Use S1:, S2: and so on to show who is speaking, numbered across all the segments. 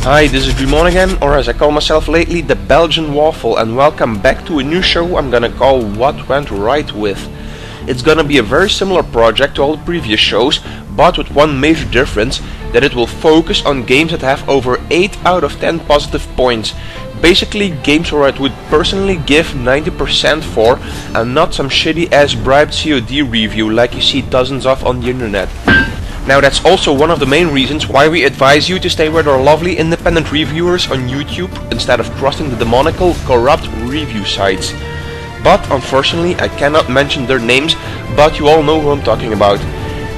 S1: Hi, this is Dreamon again, or as I call myself lately, the Belgian Waffle, and welcome back to a new show I'm gonna call What Went Right With. It's gonna be a very similar project to all the previous shows, but with one major difference, that it will focus on games that have over 8 out of 10 positive points. Basically games where I would personally give 90% for, and not some shitty ass bribed COD review like you see dozens of on the internet. Now that's also one of the main reasons why we advise you to stay with our lovely independent reviewers on YouTube instead of trusting the demonical, corrupt review sites. But unfortunately I cannot mention their names, but you all know who I'm talking about.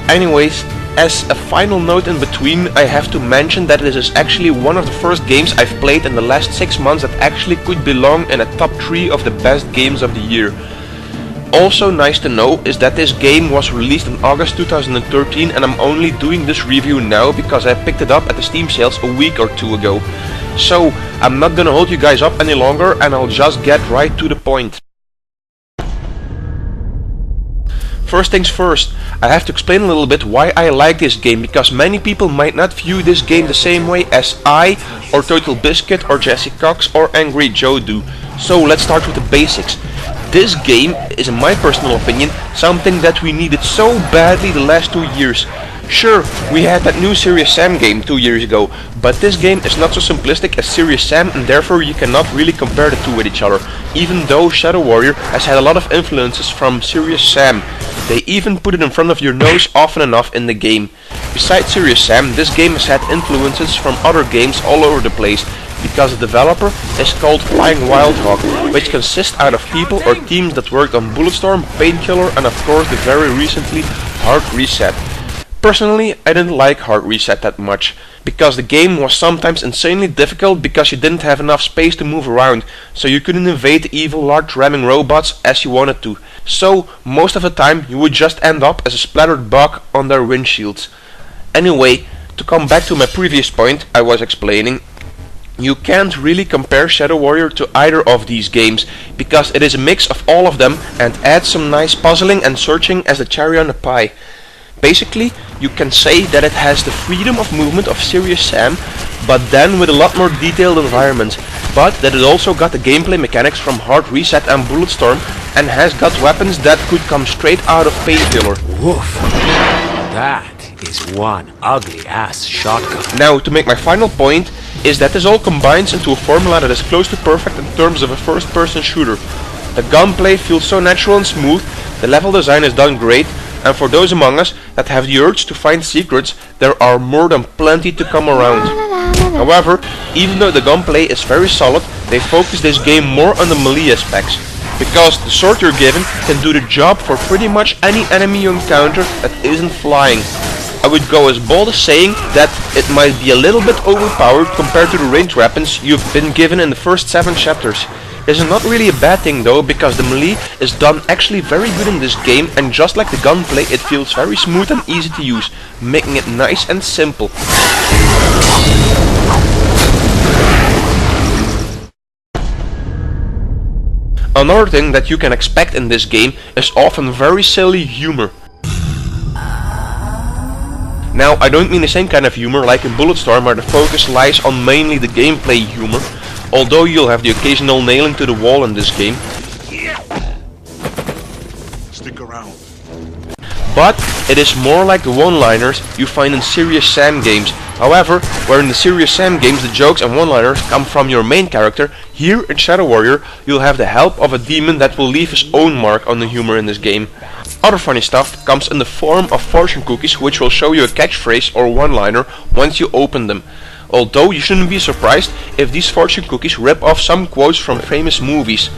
S1: Anyways, as a final note in between, I have to mention that this is actually one of the first games I've played in the last 6 months that actually could belong in a top 3 of the best games of the year. Also nice to know is that this game was released in August 2013 and I'm only doing this review now because I picked it up at the Steam sales a week or two ago. So I'm not gonna hold you guys up any longer and I'll just get right to the point. First things first, I have to explain a little bit why I like this game, because many people might not view this game the same way as I, or Total Biscuit, or Jesse Cox, or Angry Joe do. So let's start with the basics. This game is, in my personal opinion, something that we needed so badly the last 2 years. Sure, we had that new Serious Sam game 2 years ago, but this game is not so simplistic as Serious Sam and therefore you cannot really compare the two with each other, even though Shadow Warrior has had a lot of influences from Serious Sam. They even put it in front of your nose often enough in the game. Besides Serious Sam, this game has had influences from other games all over the place, because the developer is called Flying Wildhog, which consists out of people or teams that worked on Bulletstorm, Painkiller and of course the very recently Hard Reset. Personally, I didn't like Hard Reset that much, because the game was sometimes insanely difficult because you didn't have enough space to move around, so you couldn't evade the evil large ramming robots as you wanted to. So, most of the time you would just end up as a splattered bug on their windshields. Anyway, to come back to my previous point I was explaining, you can't really compare Shadow Warrior to either of these games, because it is a mix of all of them and adds some nice puzzling and searching as the cherry on the pie. Basically, you can say that it has the freedom of movement of Serious Sam, but then with a lot more detailed environments, but that it also got the gameplay mechanics from Hard Reset and Bulletstorm, and has got weapons that could come straight out of Painkiller.
S2: Woof. That is one ugly ass shotgun.
S1: Now, to make my final point, is that this all combines into a formula that is close to perfect in terms of a first-person shooter. The gunplay feels so natural and smooth, the level design is done great, and for those among us that have the urge to find secrets, there are more than plenty to come around. However, even though the gunplay is very solid, they focus this game more on the melee aspects, because the sword you're given can do the job for pretty much any enemy you encounter that isn't flying. I would go as bold as saying that it might be a little bit overpowered compared to the ranged weapons you've been given in the first 7 chapters. This is not really a bad thing though, because the melee is done actually very good in this game, and just like the gunplay it feels very smooth and easy to use, making it nice and simple. Another thing that you can expect in this game is often very silly humor. Now, I don't mean the same kind of humor like in Bulletstorm, where the focus lies on mainly the gameplay humor, although you'll have the occasional nailing to the wall in this game.
S3: Stick around.
S1: But it is more like the one-liners you find in Serious Sam games. However, where in the Serious Sam games the jokes and one-liners come from your main character, here in Shadow Warrior you'll have the help of a demon that will leave his own mark on the humor in this game. Other funny stuff comes in the form of fortune cookies, which will show you a catchphrase or one-liner once you open them. Although you shouldn't be surprised if these fortune cookies rip off some quotes from famous movies.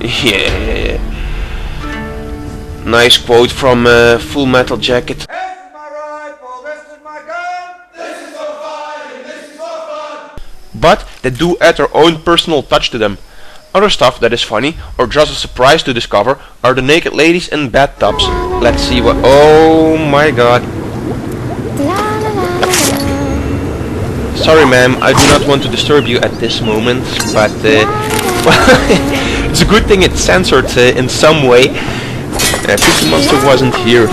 S1: Yeah. Nice quote from Full Metal Jacket.
S4: This is my rifle, this is my gun, this is for fun, and this is for fun.
S1: But they do add their own personal touch to them. Other stuff that is funny, or just a surprise to discover, are the naked ladies in bathtubs. Let's see what... Oh my god. Sorry ma'am, I do not want to disturb you at this moment, but well, it's a good thing it's censored in some way. Cookie Monster wasn't here.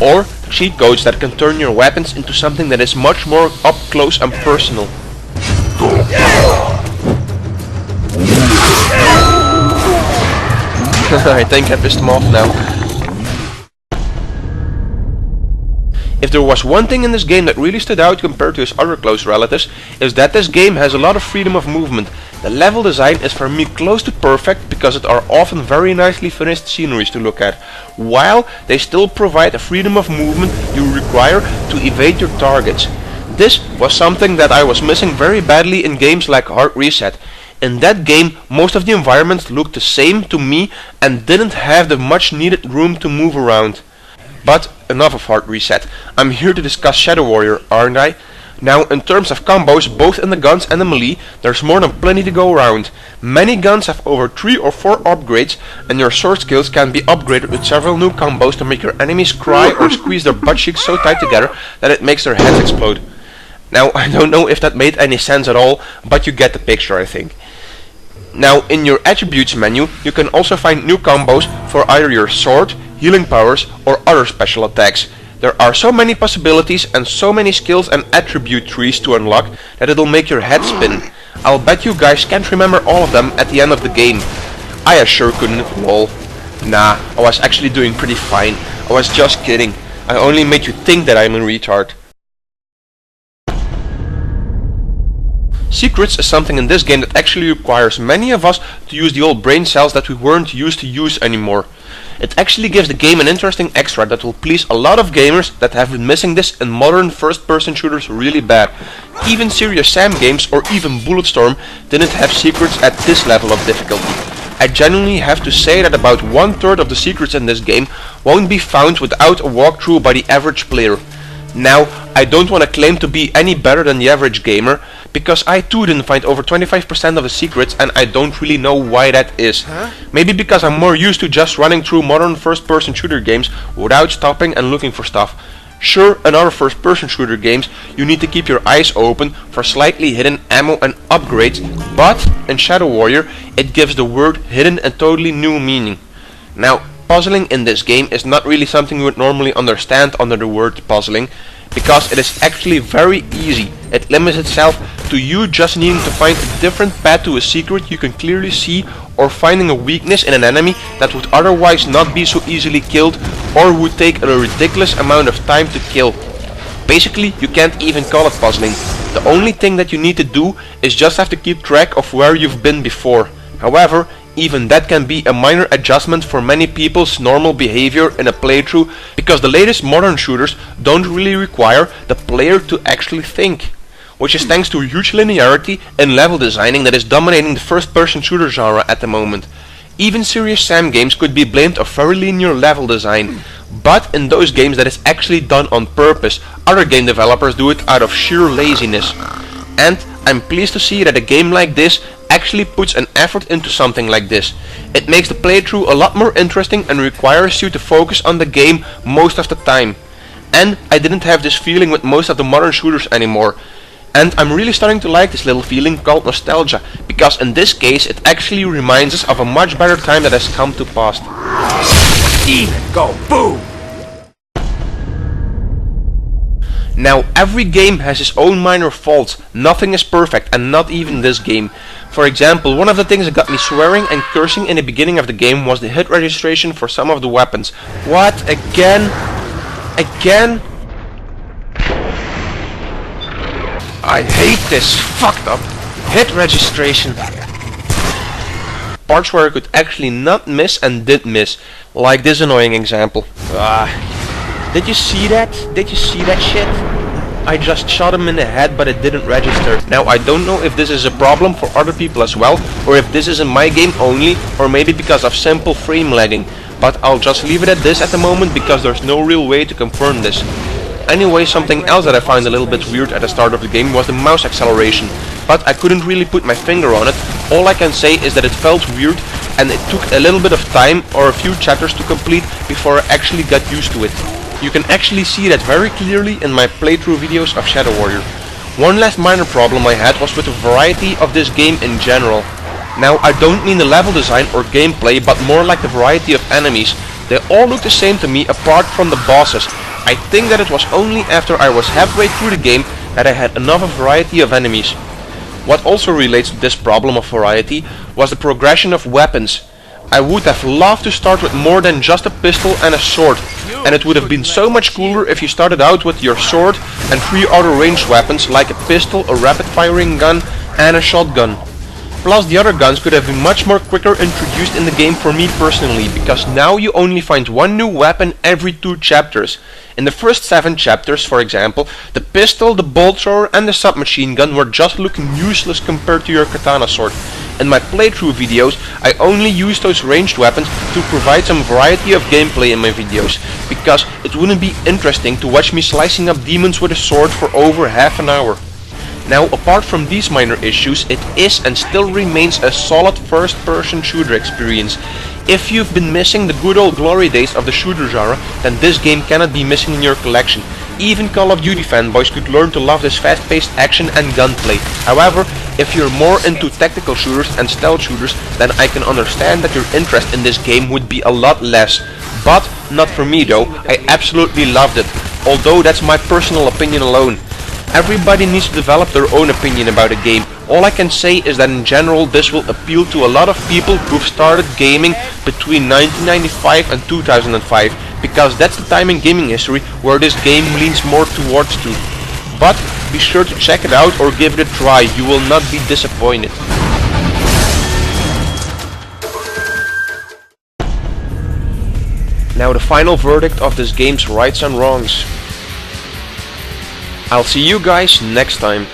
S1: Or cheat codes that can turn your weapons into something that is much more up close and personal. I think I pissed him off now. If there was one thing in this game that really stood out compared to his other close relatives, is that this game has a lot of freedom of movement. The level design is for me close to perfect because it are often very nicely finished sceneries to look at, while they still provide a freedom of movement you require to evade your targets. This was something that I was missing very badly in games like Hard Reset. In that game, most of the environments looked the same to me and didn't have the much needed room to move around. But enough of Hard Reset. I'm here to discuss Shadow Warrior, aren't I? Now, in terms of combos, both in the guns and the melee, there's more than plenty to go around. Many guns have over 3 or 4 upgrades, and your sword skills can be upgraded with several new combos to make your enemies cry or squeeze their butt cheeks so tight together that it makes their heads explode. Now, I don't know if that made any sense at all, but you get the picture, I think. Now, in your attributes menu, you can also find new combos for either your sword, healing powers, or other special attacks. There are so many possibilities and so many skills and attribute trees to unlock that it'll make your head spin. I'll bet you guys can't remember all of them at the end of the game. I sure couldn't, lol. Nah, I was actually doing pretty fine. I was just kidding. I only made you think that I'm a retard. Secrets is something in this game that actually requires many of us to use the old brain cells that we weren't used to use anymore. It actually gives the game an interesting extra that will please a lot of gamers that have been missing this in modern first-person shooters really bad. Even Serious Sam games or even Bulletstorm didn't have secrets at this level of difficulty. I genuinely have to say that about 1/3 of the secrets in this game won't be found without a walkthrough by the average player. Now, I don't want to claim to be any better than the average gamer, because I too didn't find over 25% of the secrets and I don't really know why that is. Maybe because I'm more used to just running through modern first-person shooter games without stopping and looking for stuff. Sure, in other first-person shooter games you need to keep your eyes open for slightly hidden ammo and upgrades, but in Shadow Warrior it gives the word hidden a totally new meaning. Now, puzzling in this game is not really something you would normally understand under the word puzzling, because it is actually very easy. It limits itself to you just needing to find a different path to a secret you can clearly see, or finding a weakness in an enemy that would otherwise not be so easily killed or would take a ridiculous amount of time to kill. Basically, you can't even call it puzzling. The only thing that you need to do is just have to keep track of where you've been before. However, even that can be a minor adjustment for many people's normal behavior in a playthrough, because the latest modern shooters don't really require the player to actually think, which is thanks to huge linearity and level designing that is dominating the first-person shooter genre at the moment. Even Serious Sam games could be blamed of very linear level design, but in those games that is actually done on purpose. Other game developers do it out of sheer laziness. And I'm pleased to see that a game like this actually puts an effort into something like this. It makes the playthrough a lot more interesting and requires you to focus on the game most of the time. And I didn't have this feeling with most of the modern shooters anymore. And I'm really starting to like this little feeling called nostalgia, because in this case it actually reminds us of a much better time that has come to pass.
S2: Even go boom!
S1: Now, every game has its own minor faults. Nothing is perfect, and not even this game. For example, one of the things that got me swearing and cursing in the beginning of the game was the hit registration for some of the weapons. What? Again? Again? I hate this fucked up hit registration. Parts where I could actually not miss and did miss, like this annoying example. Did you see that? Did you see that shit? I just shot him in the head, but it didn't register. Now, I don't know if this is a problem for other people as well, or if this is in my game only, or maybe because of simple frame lagging. But I'll just leave it at this at the moment, because there's no real way to confirm this. Anyway, something else that I found a little bit weird at the start of the game was the mouse acceleration. But I couldn't really put my finger on it. All I can say is that it felt weird, and it took a little bit of time or a few chapters to complete before I actually got used to it. You can actually see that very clearly in my playthrough videos of Shadow Warrior. One last minor problem I had was with the variety of this game in general. Now, I don't mean the level design or gameplay, but more like the variety of enemies. They all look the same to me apart from the bosses. I think that it was only after I was halfway through the game that I had enough of variety of enemies. What also relates to this problem of variety was the progression of weapons. I would have loved to start with more than just a pistol and a sword, and it would have been so much cooler if you started out with your sword and 3 other ranged weapons like a pistol, a rapid firing gun and a shotgun. Plus the other guns could have been much more quicker introduced in the game for me personally, because now you only find one new weapon every 2 chapters. In the first 7 chapters, for example, the pistol, the bolt thrower and the submachine gun were just looking useless compared to your katana sword. In my playthrough videos, I only use those ranged weapons to provide some variety of gameplay in my videos, because it wouldn't be interesting to watch me slicing up demons with a sword for over half an hour. Now, apart from these minor issues, it is and still remains a solid first-person shooter experience. If you've been missing the good old glory days of the shooter genre, then this game cannot be missing in your collection. Even Call of Duty fanboys could learn to love this fast-paced action and gunplay. However, if you're more into tactical shooters and stealth shooters, then I can understand that your interest in this game would be a lot less. But not for me though, I absolutely loved it, although that's my personal opinion alone. Everybody needs to develop their own opinion about a game. All I can say is that in general this will appeal to a lot of people who've started gaming between 1995 and 2005, because that's the time in gaming history where this game leans more towards to. But be sure to check it out or give it a try, you will not be disappointed. Now the final verdict of this game's rights and wrongs. I'll see you guys next time.